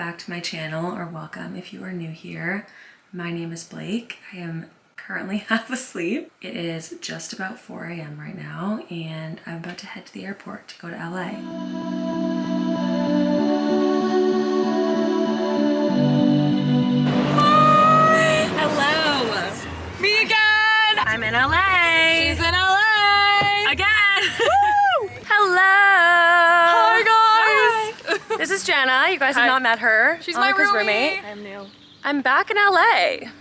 back to my channel, or welcome if you are new here. My name is Blake. I am currently half asleep. It is just about 4 a.m. right now, and I'm about to head to the airport to go to LA. Hello! Me again! I'm in LA! She's in LA! Again! Woo! Hello! Hi guys! Hi. This is Jenna. You guys Hi. have not met her. She's my Monica's roommate. I'm new. I'm back in LA.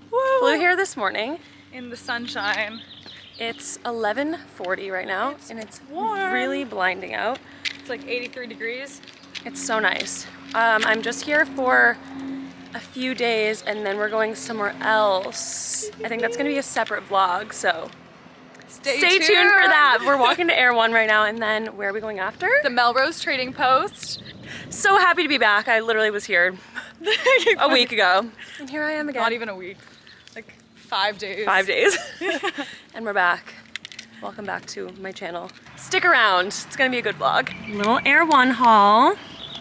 Woo! Flew here this morning. In the sunshine. It's 11:40 right now, and it's warm. really blinding out. It's like 83 degrees. It's so nice. I'm just here for a few days, and then we're going somewhere else. I think that's gonna be a separate vlog, so stay tuned for that. We're walking to erewhon right now, and then where are we going after? The Melrose Trading Post. So happy to be back. I literally was here a week ago, and here I am again. Not even a week. Like 5 days. 5 days. And we're back. Welcome back to my channel. Stick around. It's gonna be a good vlog. Little erewhon haul.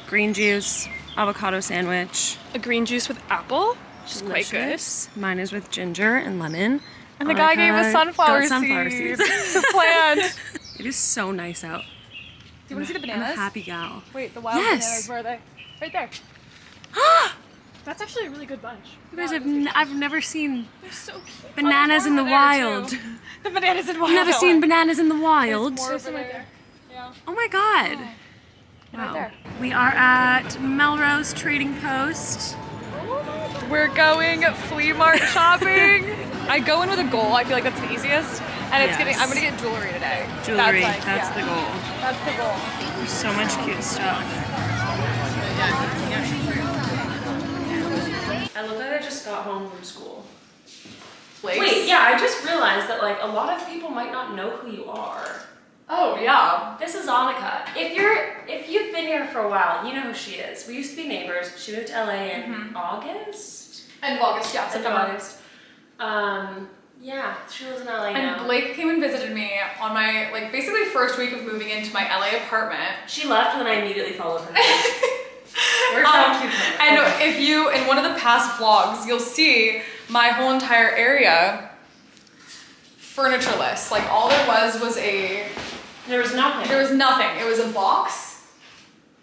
Green juice, avocado sandwich. A green juice with apple, which is quite good. Delicious. Mine is with ginger and lemon. And the guy gave us sunflower seeds to plant. It is so nice out. Do you want to see the I'm a bananas? happy gal. Wait, the wild Yes. bananas, where are they? Right there. That's actually a really good bunch. You guys I've never seen They're so cute. bananas in the wild. The bananas in the wild. I've never seen bananas in the wild. There's some right there. Yeah. Oh my god. Right there. We are at Melrose Trading Post. We're going flea mart shopping. I go in with a goal. I feel like that's the easiest. And it's Yes. I'm gonna get jewelry today. Jewelry, That's that's the goal. That's the goal. There's so much cute stuff. I look like I just got home from school. Wait, yeah, I just realized that like a lot of people might not know who you are. Oh yeah. This is Annika. If you've been here for a while, you know who she is. We used to be neighbors. She moved to LA in August? End of August, yeah, End of September. August. Yeah, she lives in LA now. And Blake came and visited me on my basically first week of moving into my LA apartment. She left and then I immediately followed her. Where's that cucumber? And if you, in one of the past vlogs, you'll see my whole entire area furnitureless. Like all there was a... There was nothing. There was nothing. It was a box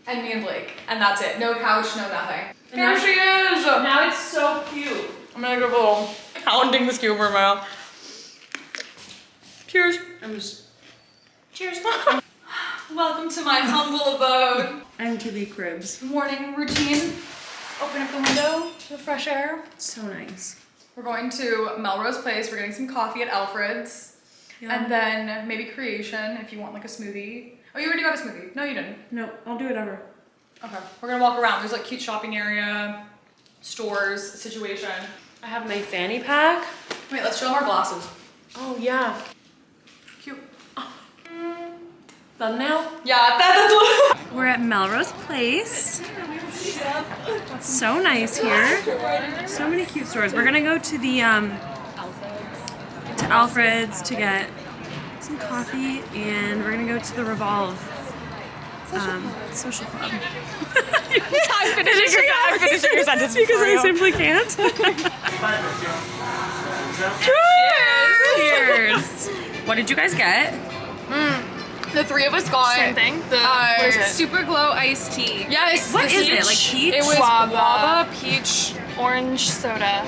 and me and Blake. And that's it. No couch, no nothing. And Here now- she is! Now it's so cute. I'm gonna give a little pounding this cucumber in my mouth. Cheers. Cheers. Welcome to my humble abode. And to the cribs. Morning routine. Open up the window to the fresh air. So nice. We're going to Melrose Place. We're getting some coffee at Alfred's. Yeah. And then maybe Creation if you want like a smoothie. Oh, you already got a smoothie. No, you didn't. No, I'll do whatever. Okay. We're gonna walk around. There's like cute shopping area, stores, situation. I have my fanny pack. Wait, let's show them our glasses. Oh yeah. Cute. Thumbnail. Yeah, that's what. We're at Melrose Place. So nice here. So many cute stores. We're gonna go to the Alfred's to get some coffee, and we're gonna go to the Revolve social club. I'm finishing your sentence Because I simply can't. Cheers! What did you guys get? The three of us got Same thing. The what is it? Super Glow iced tea. Yes. What the is it? peach. Like peach? It was Guava. peach. Orange soda.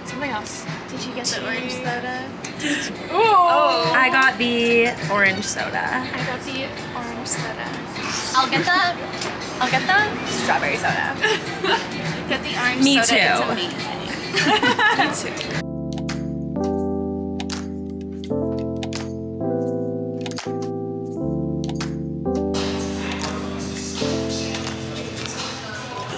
Something else. Did you get the orange soda? Ooh. I got the orange soda. I got the orange soda. I'll get the strawberry soda. Get the orange Me soda. too. It's amazing. Me too.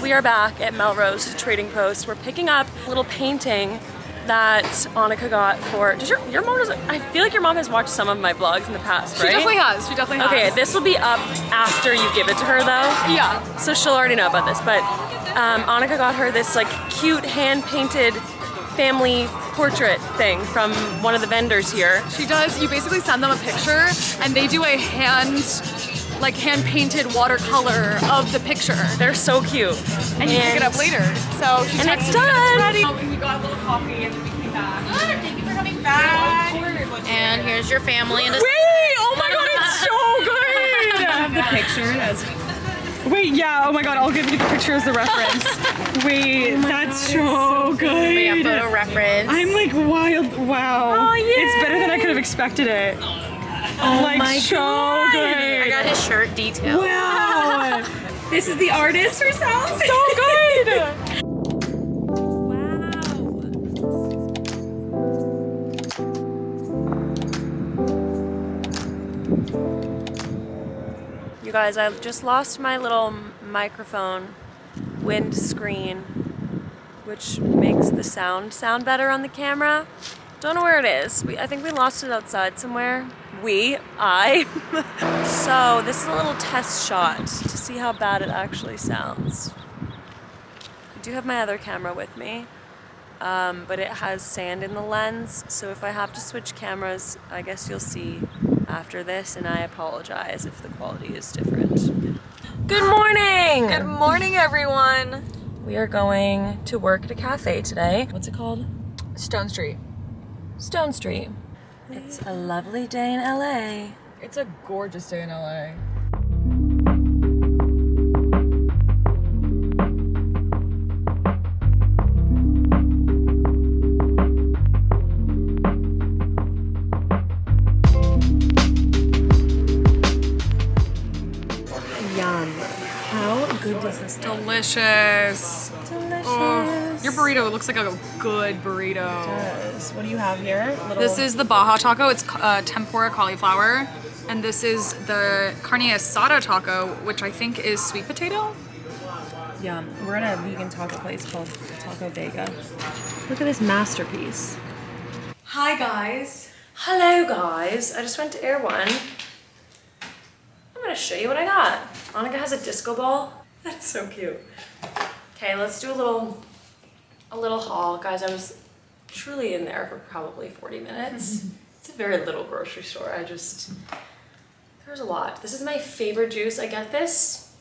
We are back at Melrose Trading Post. We're picking up a little painting that Annika got for, your mom doesn't, I feel like your mom has watched some of my vlogs in the past, right? She definitely has. She definitely has. Okay, this will be up after you give it to her though. Yeah. So she'll already know about this, but Annika got her this like cute hand-painted family portrait thing from one of the vendors here. She does. You basically send them a picture and they do a hand like hand-painted watercolor of the picture. They're so cute. And you pick it up later. So she's And it's texting me done. that it's ready. And we got a little coffee and then we came back. Good, thank you for coming back. And here's your family and Wait! Oh my god, it's so good! I have the picture as Wait, yeah, oh my god, I'll give you the picture as the reference. Wait, that's so good. We have photo reference. I'm like wild, wow. Oh, yay. It's better than I could have expected it. oh Like my so God. good. I got his shirt detail. Wow. This is the artist herself. So good. You guys, I've just lost my little microphone windscreen, which makes the sound better on the camera. Don't know where it is. I think we lost it outside somewhere. I. So this is a little test shot to see how bad it actually sounds. I do have my other camera with me, but it has sand in the lens. So if I have to switch cameras, I guess you'll see after this, and I apologize if the quality is different. Good morning! Good morning, everyone. We are going to work at a cafe today. What's it called? Stone Street. Stone Street. It's a lovely day in LA. It's a gorgeous day in LA. Yum. How good does this taste? Delicious. Delicious. Oh, your burrito looks like a good burrito. What do you have here? This is the Baja taco. It's tempura cauliflower. And this is the carne asada taco, which I think is sweet potato. Yum. We're at a vegan taco place called Taco Vega. Look at this masterpiece. Hi, guys. Hello, guys. I just went to erewhon. I'm gonna show you what I got. Annika has a disco ball. That's so cute. Okay, let's do a little haul. Guys, I was truly in there for probably 40 minutes. It's a very little grocery store. There's a lot. This is my favorite juice. I get this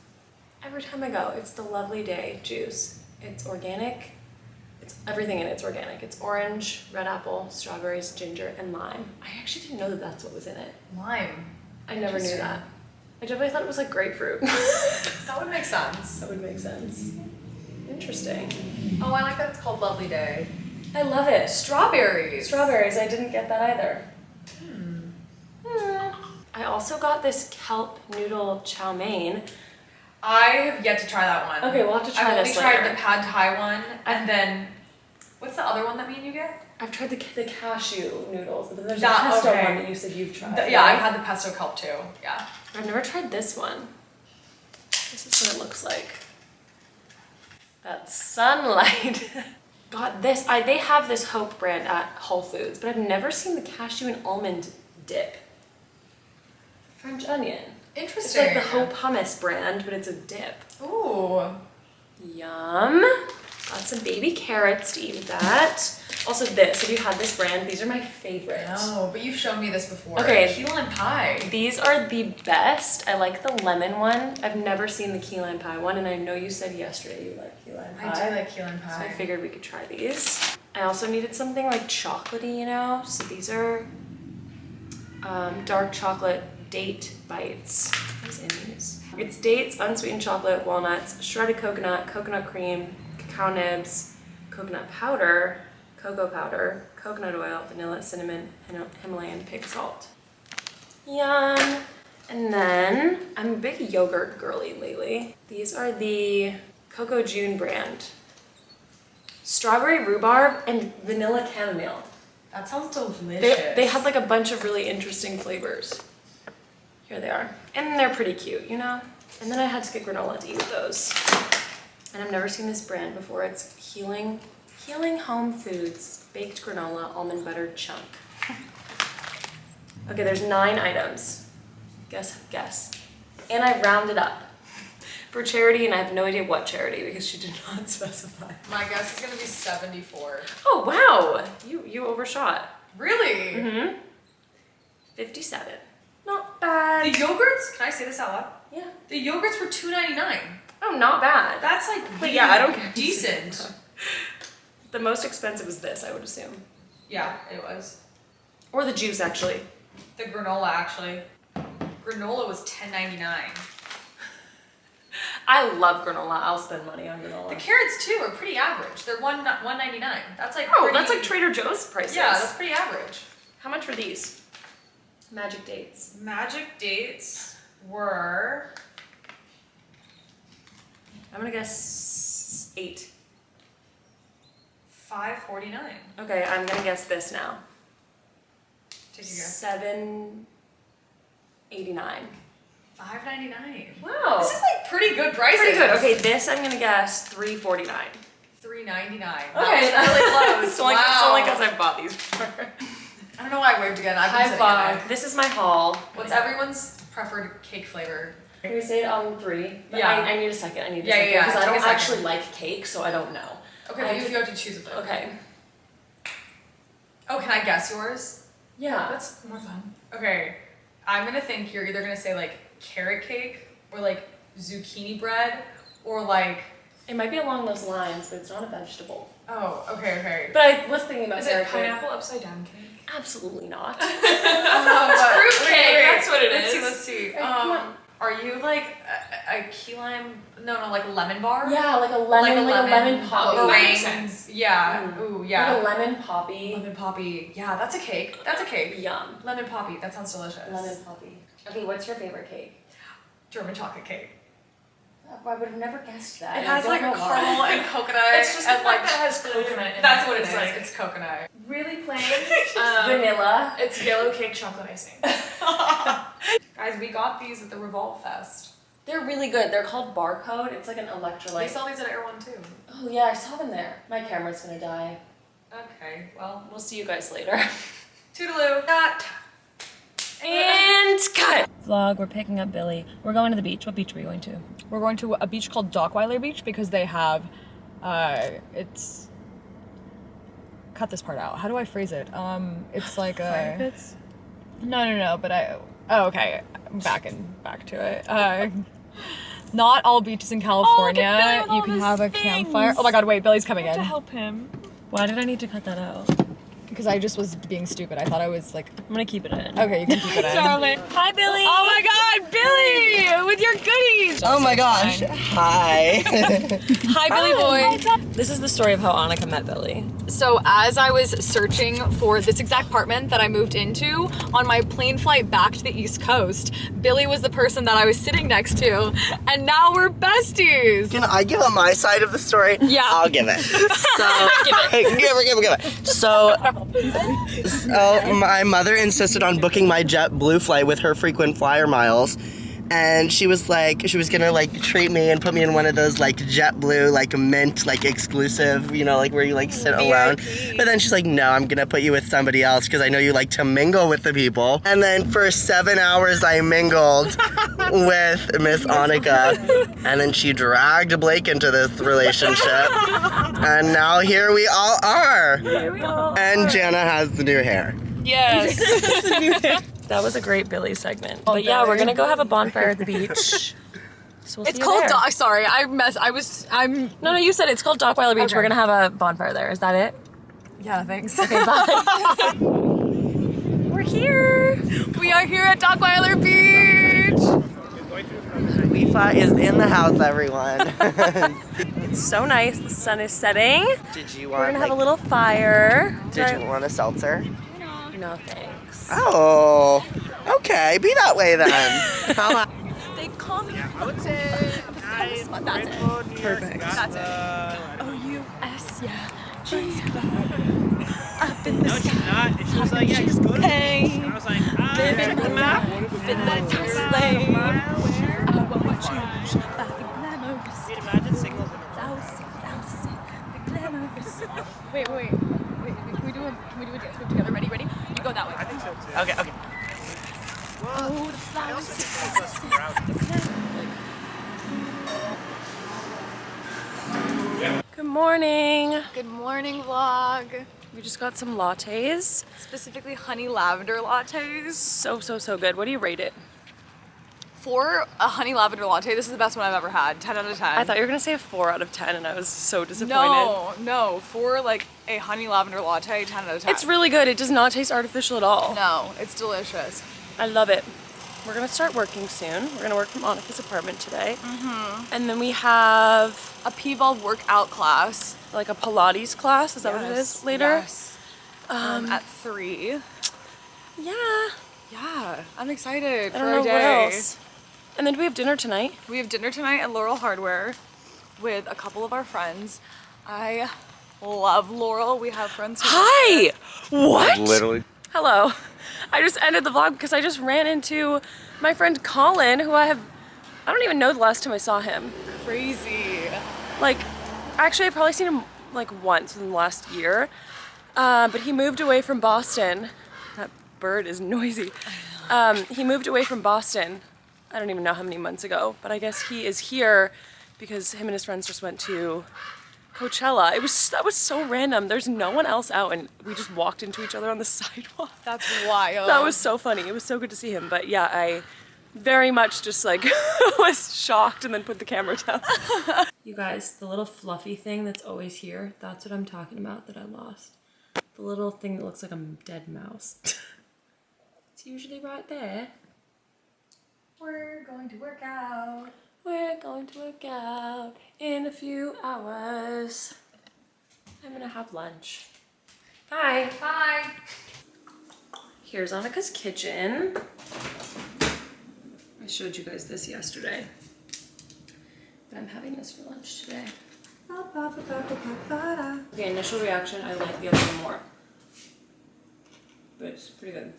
every time I go. It's the Lovely Day juice. It's organic. Everything in it's organic. It's orange, red apple, strawberries, ginger, and lime. I actually didn't know that that's what was in it. Lime. I never knew that. I definitely thought it was like grapefruit. That would make sense. That would make sense. Interesting. Oh, I like that it's called Lovely Day. I love it. Strawberries. Strawberries. I didn't get that either. I also got this kelp noodle chow mein. I have yet to try that one. Okay, we'll have to try I've this only tried later. the pad thai one, and then what's the other one that me and you get? I've tried the cashew noodles, but there's That- a pesto okay. one that you said you've tried. Yeah, right? I've had the pesto kelp too. Yeah. I've never tried this one. This is what it looks like. That sunlight. Got this. They have this Hope brand at Whole Foods, but I've never seen the cashew and almond dip. French onion. It's Interesting. like the Hope hummus brand, but it's a dip. Ooh. Yum. Got some baby carrots to eat with that. Also this, have you had this brand? These are my favorite. No, but you've shown me this before. Okay. Key lime pie. These are the best. I like the lemon one. I've never seen the key lime pie one, and I know you said yesterday you like key lime pie. I do like key lime So I pie. figured we could try these. I also needed something like chocolatey, you know? So these are dark chocolate date bites. What is in these? It's dates, unsweetened chocolate, walnuts, shredded coconut, coconut cream, cacao nibs, coconut powder, cocoa powder, coconut oil, vanilla, cinnamon, and Himalayan pink salt. Yum. And then, I'm a big yogurt girly lately. These are the Coco June brand. Strawberry rhubarb and vanilla chamomile. That sounds delicious. They had like a bunch of really interesting flavors. Here they are. And they're pretty cute, you know? And then I had to get granola to eat with those. And I've never seen this brand before. It's Healing Home Foods Baked Granola Almond Butter Chunk. Okay, there's 9 items. Guess. And I rounded up for charity, and I have no idea what charity because she did not specify. My guess is gonna be 74. Oh wow, you overshot. Really? 57. Not bad. The yogurts, can I say this out loud? Yeah. The yogurts were $2.99. Oh, not bad. That's like But yeah, I don't care. decent. The most expensive was this, I would assume. Yeah, it was. Or the juice, actually. The granola actually. Granola was $10.99. I love granola. I'll spend money on granola. The carrots too are pretty average. They're $1.99. That's like That's like Trader Joe's prices. Yeah, that's pretty average. How much were these? Magic dates. Magic dates were I'm gonna guess 8. $5.49. Okay, I'm gonna guess this now. Take a guess. $7.89. $5.99. Wow. This is like pretty good prices. Pretty good. Okay, this I'm gonna guess $3.49. $3.99. That Okay, was really close. It's only because I bought these before. I don't know why I waved again. I've been Hi sitting vlog. there. This is my haul. What's everyone's preferred cake flavor? Can we say it on 3? But Yeah. I need a second. I need a Yeah, second. yeah, Because I take a don't second. actually like cake, so I don't know. Okay, but if you have to choose a flavor. Okay. Oh, can I guess yours? Yeah. That's more fun. Okay, I'm gonna think you're either gonna say like carrot cake or like zucchini bread or like. It might be along those lines, but it's not a vegetable. Oh, okay. But I was thinking about Is it carrot cake. pineapple upside down cake? Absolutely not. Fruit cake, that's what it Let's is. see. Come on. Are you like a key lime? No, like a lemon bar. Yeah, like a lemon poppy. Oh, That makes makes sense. Yeah. Ooh, yeah. Like a lemon poppy. Lemon poppy. Yeah, that's a cake. That's a cake. Yum. Lemon poppy. That sounds delicious. Lemon poppy. Okay, what's your favorite cake? German chocolate cake. I would have never guessed that. It has like a caramel and coconut. It's just the and fact like that it has coconut in that's it. what it It's is. like- It's coconut. Really plain. Vanilla. It's yellow cake chocolate icing. Guys, we got these at the Revolve Fest. They're really good. They're called Barcode. It's like an They electrolyte. sell these at erewhon too. Oh yeah, I saw them there. My camera's gonna die. Okay, well, We'll see you guys later. toodaloo. Got. And cut! Vlog, we're picking up Billy. We're going to the beach. What beach are we going to? We're going to a beach called Dockweiler Beach because they have, it's, cut this part out. How do I phrase it? It's like a, no, but okay, back to it. Not all beaches in California, you can have a campfire. Oh my god, wait, Billy's coming in. To help him. Why did I need to cut that out? Because I just was being stupid. I thought I was like, I'm gonna keep it in. okay, you can keep it in. Hi, Billy! Oh my god, Billy! With your goodies! Oh my gosh. Hi. Hi, Billy boy. This is the story of how Annika met Billy. So as I was searching for this exact apartment that I moved into, on my plane flight back to the East Coast, Billy was the person that I was sitting next to, and now we're besties. Can I give up my side of the story? Yeah. I'll give it. So, give it. So my mother insisted on booking my JetBlue flight with her frequent flyer miles. And she was gonna like treat me and put me in one of those like JetBlue like mint like exclusive, you know, like where you like sit alone. But then she's like, no, I'm gonna put you with somebody else because I know you like to mingle with the people. And then for 7 hours I mingled with Miss Annika, and then she dragged Blake into this relationship, and now here we all are. And Jana has the new hair. Yes. That was a great Billy segment. But yeah, we're gonna go have a bonfire at the beach. So we'll It's see you called there. sorry, I'm No, you said it's called Dockweiler Beach. Okay. We're gonna have a bonfire there. Is that it? yeah, thanks. Okay, bye. We're here. We are here at Dockweiler Beach. Leafa is in the house, everyone. It's so nice. The sun is setting. Did you We're want gonna have a little fire. Did you want a seltzer? No thanks. Oh, okay. Be that way then. How They call me. I would say That's it. Perfect. That's it. O-U-S, yeah. Up in the No, she's sky. not. And she was like, yeah, just go to the beach. And I was like, Living the life in the slave. I want what you by the glamorous. Dude, imagine singles in a row. The glamorous. Wait. Can we do a dance move together? Ready? You go that way. I think so too. Okay. Oh, the flowers. Good morning. Good morning, vlog. We just got some lattes. Specifically honey lavender lattes. So good. What do you rate it? For a honey lavender latte, this is the best one I've ever had. 10 out of 10. I thought you were gonna say a 4 out of 10 and I was so disappointed. No. For like a honey lavender latte, 10 out of 10. It's really good. It does not taste artificial at all. No, it's delicious. I love it. We're gonna start working soon. We're gonna work from Annika's apartment today. And then we have A P-Valve workout class. like a Pilates class. Is that what it is later? Yes. At 3. Yeah. Yeah, I'm excited I for don't our know day. what else. And then do we have dinner tonight? We have dinner tonight at Laurel Hardware with a couple of our friends. I love Laurel. We have friends who Hi! What? Literally. Hello. I just ended the vlog because I just ran into my friend Colin, who I don't even know the last time I saw him. crazy. Like, actually I've probably seen him like once in the last year. But he moved away from Boston. That bird is noisy. He moved away from Boston. I don't even know how many months ago, but I guess he is here because him and his friends just went to Coachella. That was so random. There's no one else out and we just walked into each other on the sidewalk. That's wild. That was so funny. It was so good to see him. But yeah, I very much just like was shocked and then put the camera down. You guys, the little fluffy thing that's always here, that's what I'm talking about that I lost. The little thing that looks like a dead mouse. It's usually right there. We're going to work out. We're going to work out in a few hours. I'm gonna have lunch. Bye. Bye. Here's Annika's kitchen. I showed you guys this yesterday, but I'm having this for lunch today. Okay, initial reaction, I like the other one more. But it's pretty good.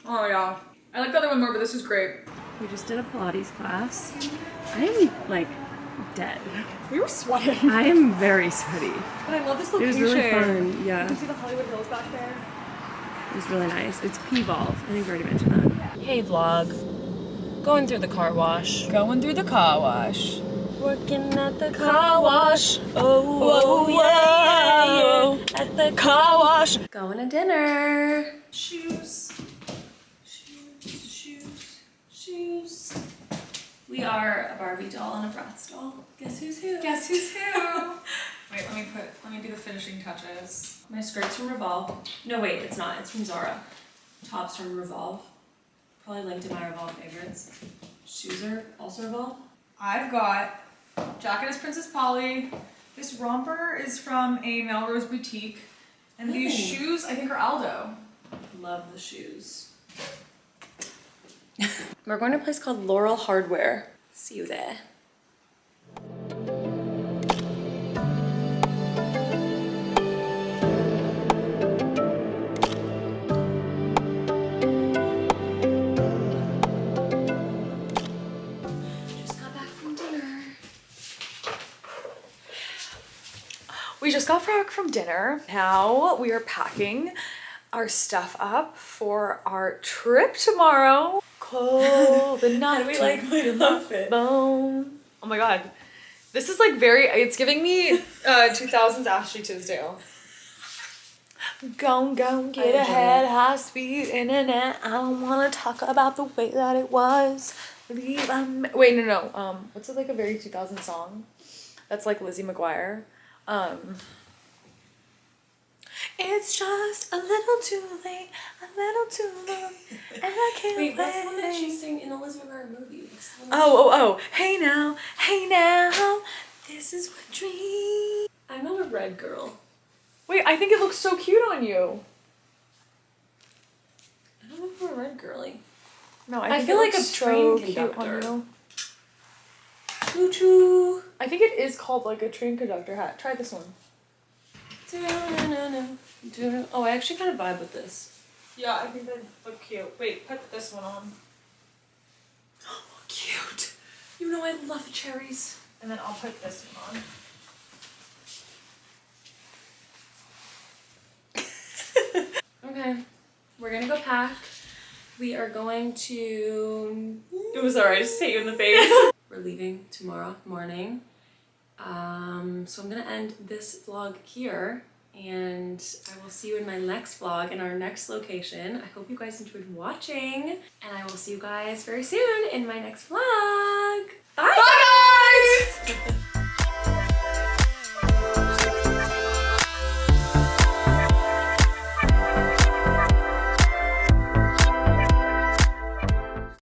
Oh yeah. I like the other one more, but this is great. We just did a Pilates class. I am like dead. We were sweating. I am very sweaty. But I love this It location. was really fun, yeah. You can see the Hollywood Hills back there. It was really nice. It's P-Valve. I think we already mentioned that. Hey vlog. Going through the car wash. Going through the car wash. Working at the car wash. Oh, yeah. At the car wash. Going to dinner. Shoes. Shoes. We are a Barbie doll and a Bratz doll. Guess who's who? Guess who's who? Wait, let me do the finishing touches. My skirt's from Revolve. No, wait, it's not. It's from Zara. Top's from Revolve. Probably linked in my Revolve favorites. Shoes are also Revolve. I've got jacket is Princess Polly. This romper is from a Melrose boutique. And these shoes, I think, are Aldo. Love the shoes. We're going to a place called Laurel Hardware. See you there. We just got back from dinner. Now we are packing our stuff up for our trip tomorrow. Cold the night. How do we like my outfit? Bone. Oh my god. This is like it's giving me 2000s Ashley Tisdale. Go, get ahead, high speed internet. I don't want to talk about the way that it was. Wait, no. What's it like a very 2000 song? That's like Lizzie McGuire. It's just a little too late, a little too long, and I can't wait. Wait, that's the one that she sang in the Lizzie McGuire movie. Oh. Hey now, this is what dream. I'm not a red girl. Wait, I think it looks so cute on you. I don't know if I'm a red girly. No, I think feel it like looks a train cute conductor. on you. Choo choo. I think it is called like a train conductor hat. Try this one. Oh, I actually kind of vibe with this. Yeah, I think they look cute. Wait, put this one on. Oh, cute. You know I love cherries. And then I'll put this one on. Okay, we're gonna go pack. We are going to... It was alright, just hit you in the face. We're leaving tomorrow morning. So I'm gonna end this vlog here. And I will see you in my next vlog in our next location. I hope you guys enjoyed watching, and I will see you guys very soon in my next vlog. Bye, guys!